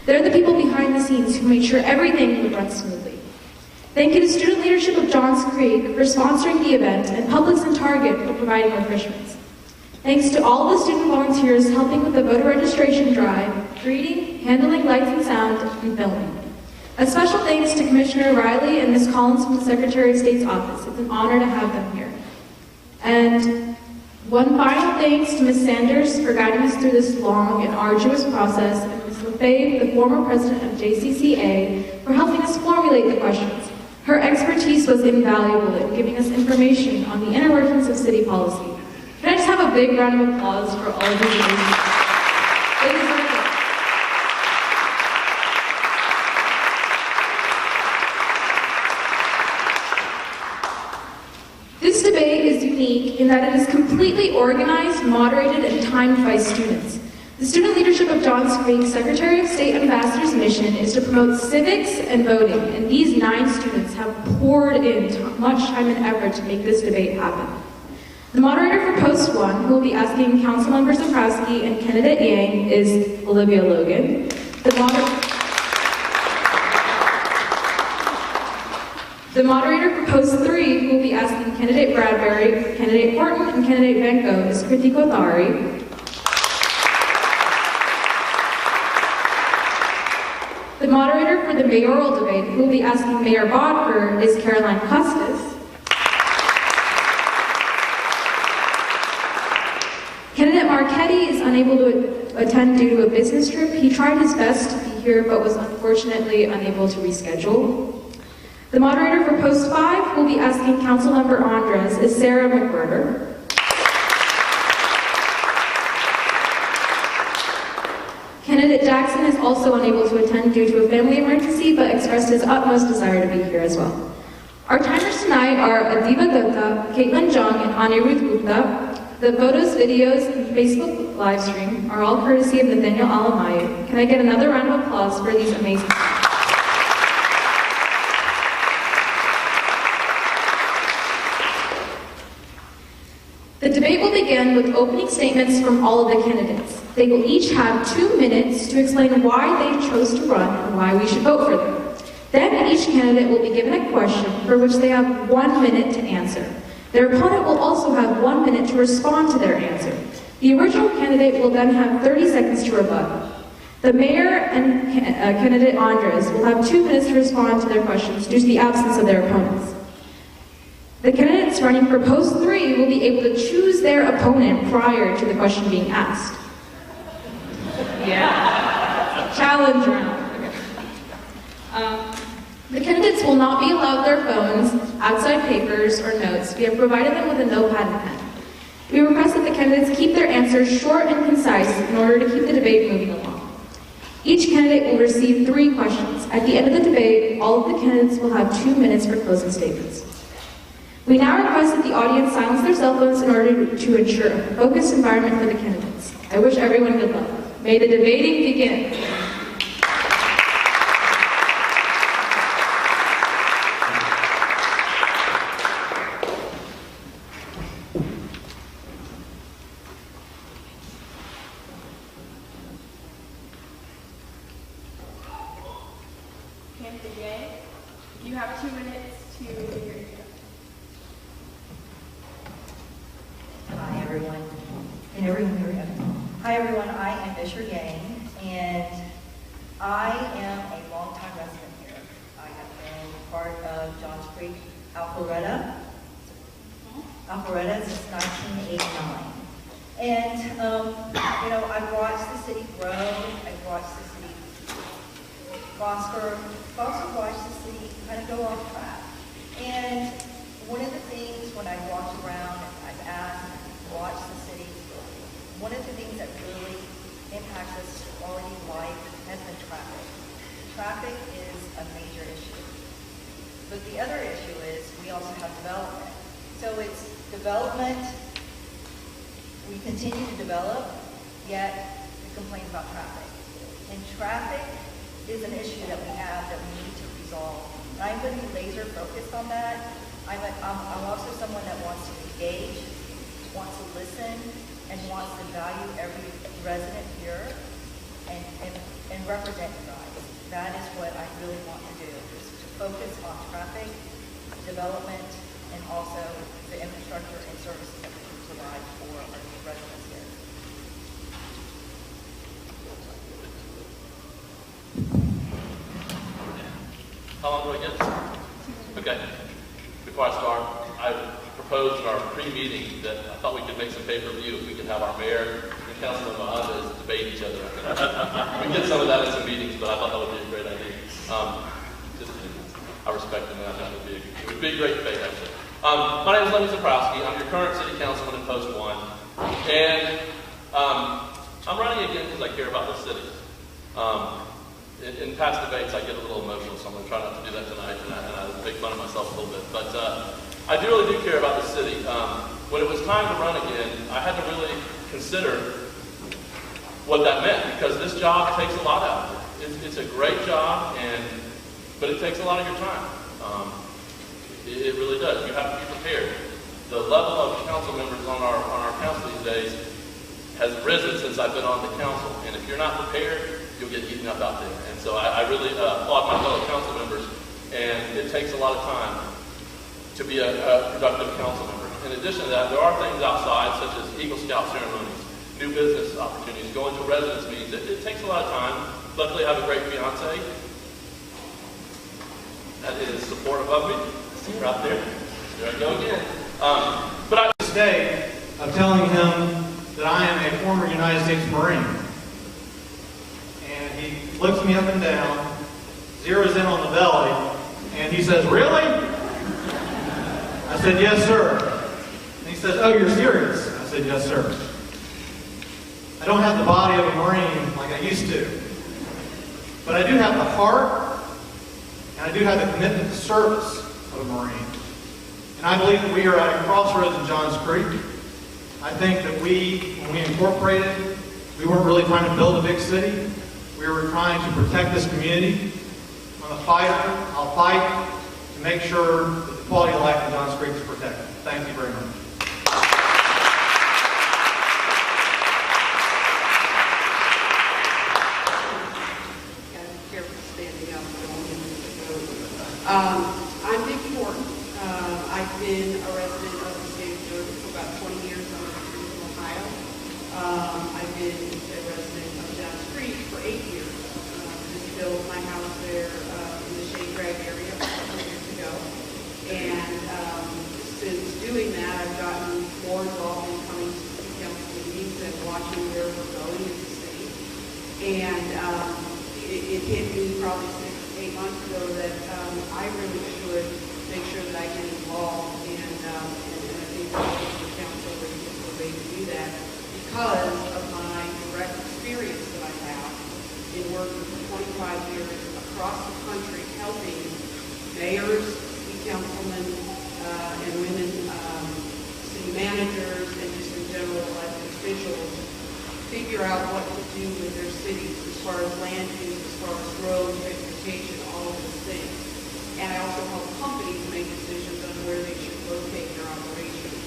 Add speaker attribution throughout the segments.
Speaker 1: They're the people behind the scenes who made sure everything would run smoothly. Thank you to student leadership of Johns Creek for sponsoring the event and Publix and Target for providing refreshments. Thanks to all the student volunteers helping with the voter registration drive, greeting, handling lights and sound, and filming. A special thanks to Commissioner Riley and Ms. Collins from the Secretary of State's office. It's an honor to have them here. And one final thanks to Ms. Sanders for guiding us through this long and arduous process, and Ms. LaFave, the former president of JCCA, for helping us formulate the questions. Her expertise was invaluable in giving us information on the inner workings of city policy. Can I just have a big round of applause for all of you? They deserve it. This debate is unique in that it is completely organized, moderated, and timed by students. The student leadership of Johns Creek Secretary of State Ambassador's mission is to promote civics and voting, and these 9 students have poured in much time and effort to make this debate happen. The moderator for Post 1, who will be asking Councilmember Zaprowski and candidate Yang, is Olivia Logan. The moderator for Post 3, who will be asking candidate Bradberry, candidate Horton, and candidate Venco, is Kriti Kothari. The moderator for the mayoral debate, who will be asking Mayor Bodker, is Caroline Custis. Candidate Marchetti is unable to attend due to a business trip. He tried his best to be here, but was unfortunately unable to reschedule. The moderator for Post 5, who will be asking Councilmember Endres, is Sarah McWhirter. Candidate Jackson is also unable to attend due to a family emergency, but expressed his utmost desire to be here as well. Our timers tonight are Adiba Gupta, Caitlin Jung, and Anirudh Gupta. The photos, videos, and Facebook live stream are all courtesy of Nathaniel Alamayu. Can I get another round of applause for these amazing people? The debate will begin with opening statements from all of the candidates. They will each have 2 minutes to explain why they chose to run and why we should vote for them. Then each candidate will be given a question for which they have 1 minute to answer. Their opponent will also have 1 minute to respond to their answer. The original candidate will then have 30 seconds to rebut. The mayor and candidate Endres will have 2 minutes to respond to their questions due to the absence of their opponents. The candidates running for Post 3 will be able to choose their opponent prior to the question being asked. Yeah. Challenge round. Okay. The candidates will not be allowed their phones, outside papers, or notes. We have provided them with a notepad and pen. We request that the candidates keep their answers short and concise in order to keep the debate moving along. Each candidate will receive 3 questions. At the end of the debate, all of the candidates will have 2 minutes for closing statements. We now request that the audience silence their cell phones in order to ensure a focused environment for the candidates. I wish everyone good luck. May the debating begin.
Speaker 2: Candidate Yang, you have 2 minutes to give your introduction.
Speaker 3: Hi everyone. Can everyone hear me? Hi everyone, I am Issure, and I am a longtime resident here. I have been part of Johns Creek Alpharetta since 1989. And, I've watched the city grow, I've watched the city prosper, I've also watched the city kind of go off track. And one of the things when I walked around, I've asked, watched the city, one of the things that really impacts us quality of life has been traffic. Traffic is a major issue. But the other issue is we also have development. So it's development, we continue to develop, yet we complain about traffic. And traffic is an issue that we have that we need to resolve. And I'm going to be laser focused on that. I'm also someone that wants to engage, wants to listen, and wants to value every resident here. and represent you guys. That is what I really want to do, is to focus on traffic, development, and also the infrastructure and services that we can provide for our residents here.
Speaker 4: How long do I get? Okay. Before I start, I proposed in our pre-meeting that I thought we could make some pay-per-view if we could have our mayor and councilman Endres debate each other. We did some of that in some meetings, but I thought that would be a great idea. I respect him, and I think it would be a great debate, actually. My name is Lenny Zaprowski. I'm your current city councilman in Post 1. And I'm running again because I care about the city. In past debates, I get a little emotional, so I'm going to try not to do that tonight, and I make fun of myself a little bit. But I really do care about the city. When it was time to run again, I had to really consider what that meant, because this job takes a lot out of it. It's a great job, but it takes a lot of your time. It really does. You have to be prepared. The level of council members on our council these days has risen since I've been on the council, and if you're not prepared, you'll get eaten up out there. And so I really applaud my fellow council members, and it takes a lot of time to be a productive council member. In addition to that, there are things outside, such as Eagle Scout ceremonies, new business opportunities, going to residence meetings. It takes a lot of time. Luckily, I have a great fiance that is supportive of me. See her out there. There I go again. But
Speaker 5: this day of telling him that I am a former United States Marine. And he looks me up and down, zeroes in on the belly, and he says, "Really?" I said, "Yes, sir." And he says, "Oh, you're serious?" I said, "Yes, sir." I don't have the body of a Marine like I used to, but I do have the heart, and I do have the commitment to service of a Marine. And I believe that we are at a crossroads in Johns Creek. I think that when we incorporated, we weren't really trying to build a big city. We were trying to protect this community. I'm a fighter. I'll fight to make sure that the quality of life in Johns Creek is protected. Thank you very much.
Speaker 6: I'm Vicki Horton. I've been a resident of the state of Georgia for about 20 years. I'm originally from Ohio. I've been a resident of Johns Creek for 8 years. Just built my house there in the Shade Crag area a couple of years ago. And since doing that, I've gotten more involved in coming to city council meetings and watching where we're going as a city. And it hit me probably 6-8 months ago that I really should make sure that I get involved, and I think the council is a way to do that because of my direct experience that I have in working for 25 years across the country, helping mayors, city councilmen, and women, city managers, and just in general elected officials figure out what to do with their cities as far as land use, as far as roads, transportation, all of those things. And I also help companies make decisions on where they should locate their operations.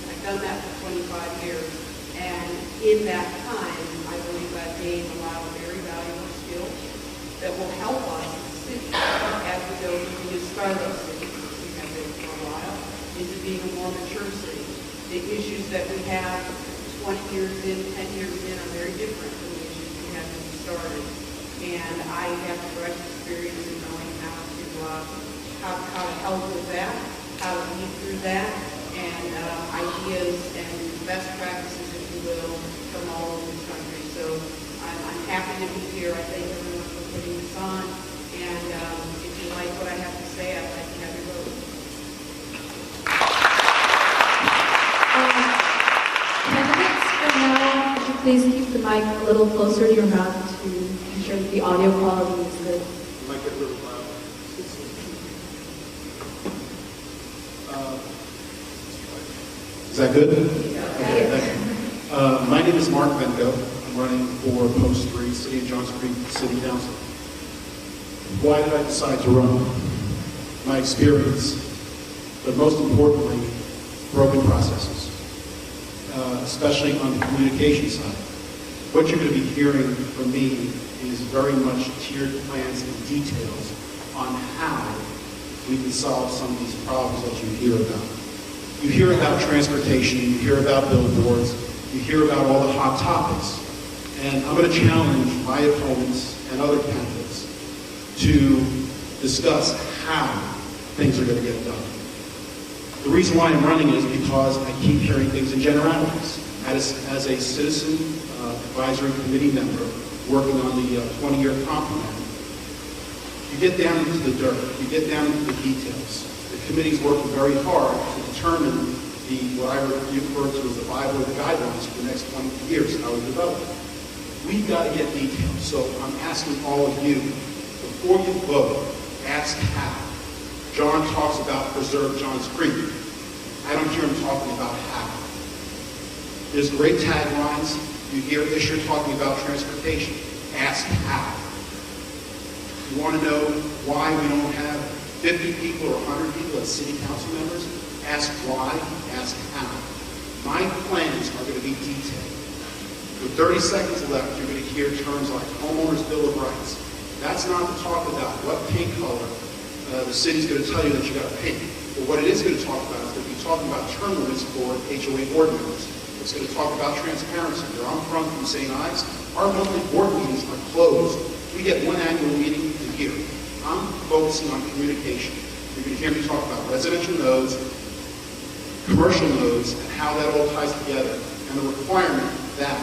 Speaker 6: I've done that for 25 years, and in that time, I believe I've gained a lot of very valuable skills that will help us as a city as we go from the startup city, we have been for a while, into being a more mature city. The issues that we have 20 years in, 10 years in are very different than the issues we had when we started. And I have direct experience in knowing how to help with that, how to lead through that, and ideas and best practices, if you will, from all over the country. So I'm happy to be here. I thank everyone for putting this on. And if you like what I have to say, I'd like to have your vote.
Speaker 1: 10 minutes from now, could you please keep the mic a little closer to your mouth to ensure that the audio quality is good?
Speaker 5: Might get a little loud.
Speaker 7: Is that good? Okay, thank you. My name is Mark Venco. I'm running for Post 3, City of Johns Creek City Council. Why did I decide to run? My experience, but most importantly, broken processes, especially on the communication side. what you're going to be hearing from me is very much tiered plans and details on how we can solve some of these problems that you hear about. You hear about transportation, you hear about billboards, you hear about all the hot topics. And I'm going to challenge my opponents and other candidates to discuss how things are going to get done. The reason why I'm running is because I keep hearing things in generalities. As a citizen advisory committee member working on the 20-year comp plan, you get down into the dirt, you get down into the details. The committee's working very hard to determine what I refer to as the Bible or the guidelines for the next 20 years, how we develop it. We've got to get details. So I'm asking all of you, before you vote, ask how. John talks about preserve Johns Creek. I don't hear him talking about how. There's great taglines. You hear Issure talking about transportation. Ask how. You want to know why we don't have 50 people or 100 people as city council members? Ask why, ask how. My plans are going to be detailed. With 30 seconds left, you're going to hear terms like homeowners' bill of rights. That's not to talk about what paint color the city's going to tell you that you got to paint. But what it is going to talk about is going to be talking about term limits for HOA board members. It's going to talk about transparency. You're on front from St. Ives. Our monthly board meetings are closed. We get one annual meeting a year. I'm focusing on communication. You're going to hear me talk about residential nodes, commercial nodes, and how that all ties together. And the requirement that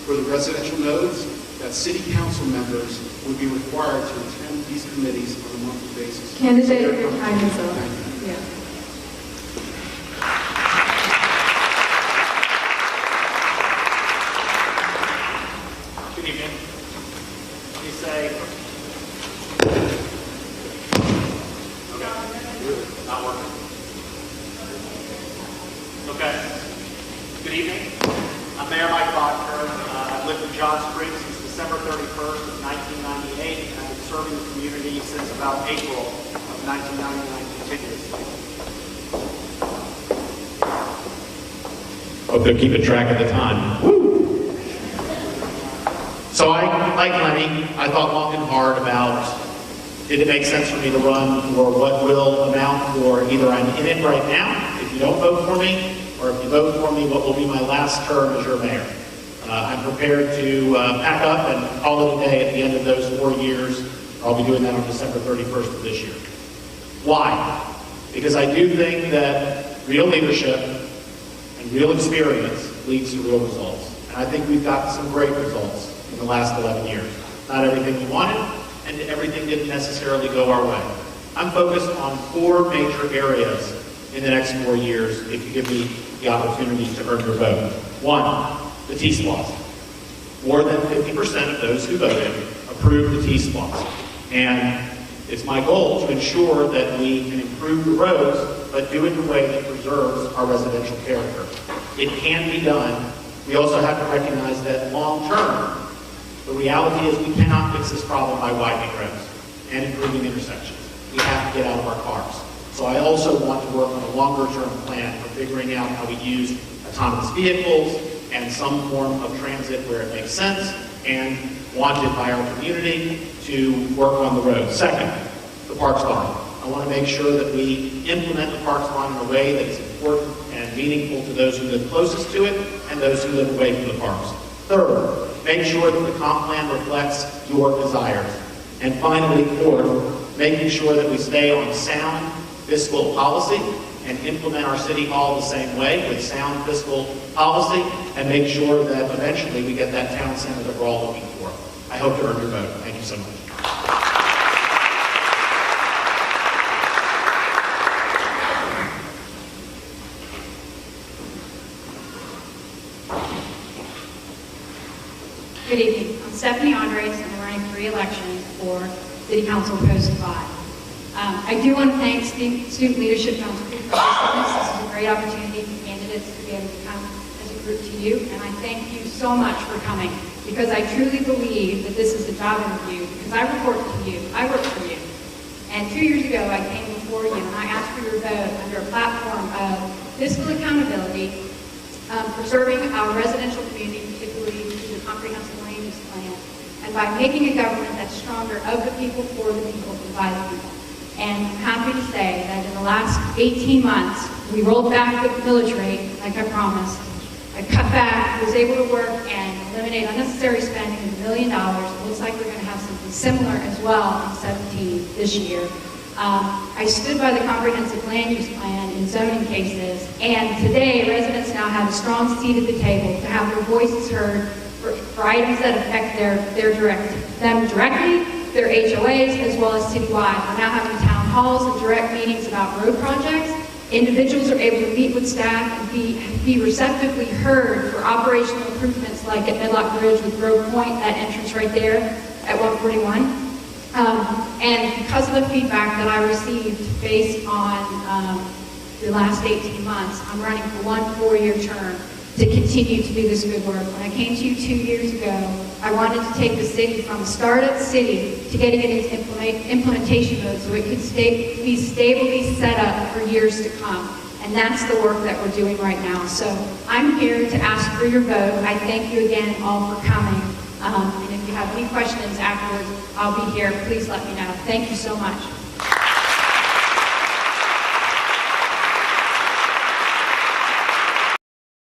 Speaker 7: for the residential nodes, that city council members would be required to attend these committees on a monthly basis.
Speaker 1: Candidate, your time is up. Yeah.
Speaker 8: Good evening. Let me say, okay, not working. Okay. Good evening. I'm Mayor Mike Bodker. I've lived in Johns Creek since December 31st of 1998, and I've been serving the community since about April of 1999 continuously. Hope they're keeping track of the time. Woo! So I, like Lenny, I thought long and hard about, did it make sense for me to run for what will amount for either I'm in it right now, if you don't vote for me, or if you vote for me, what will be my last term as your mayor. I'm prepared to pack up and call it a day at the end of those 4 years. I'll be doing that on December 31st of this year. Why? Because I do think that real leadership and real experience leads to real results. And I think we've gotten some great results in the last 11 years. Not everything we wanted, and everything didn't necessarily go our way. I'm focused on 4 major areas in the next 4 years if you give me the opportunity to earn your vote. 1, the T-Splosh. More than 50% of those who voted approved the T-Splosh. And it's my goal to ensure that we can improve the roads, but do it in a way that preserves our residential character. It can be done. We also have to recognize that long term, the reality is we cannot fix this problem by widening roads and improving intersections. We have to get out of our cars. So I also want to work on a longer-term plan for figuring out how we use autonomous vehicles and some form of transit where it makes sense and wanted by our community to work on the road. Second, the Parks Bond. I want to make sure that we implement the Parks Bond in a way that is important and meaningful to those who live closest to it and those who live away from the parks. Third, make sure that the comp plan reflects your desires. And finally, fourth, making sure that we stay on sound fiscal policy and implement our city hall the same way with sound fiscal policy and make sure that eventually we get that town center that we're all looking for. I hope to earn your vote. Thank you so much.
Speaker 9: Good evening. I'm Stephanie Endres, and I'm running for re-election for City Council Post 5. I do want to thank Student Leadership Council for hosting this. This is a great opportunity for candidates to be able to come as a group to you, and I thank you so much for coming, because I truly believe that this is a job interview, because I report to you, I work for you. And 2 years ago, I came before you, and I asked for your vote under a platform of fiscal accountability, preserving our residential community, particularly through the comprehensive comprehensive land use plan, and by making a government that's stronger of the people, for the people, and by the people. And I'm happy to say that in the last 18 months, we rolled back the millage rate, like I promised. I cut back, was able to work and eliminate unnecessary spending of $1 million. It looks like we're going to have something similar as well in 17 this year. I stood by the comprehensive land use plan in zoning cases, and today residents now have a strong seat at the table to have their voices heard for items that affect them directly, their HOAs, as well as citywide. We're now having town halls and direct meetings about road projects. Individuals are able to meet with staff and be receptively heard for operational improvements like at Medlock Bridge with Grove Point, that entrance right there at 141. And because of the feedback that I received based on the last 18 months, I'm running for one 4-year term to continue to do this good work. When I came to you 2 years ago, I wanted to take the city from a startup city to getting it into implementation mode so it could be stably set up for years to come. And that's the work that we're doing right now. So I'm here to ask for your vote. I thank you again all for coming. And if you have any questions afterwards, I'll be here. Please let me know. Thank you so much.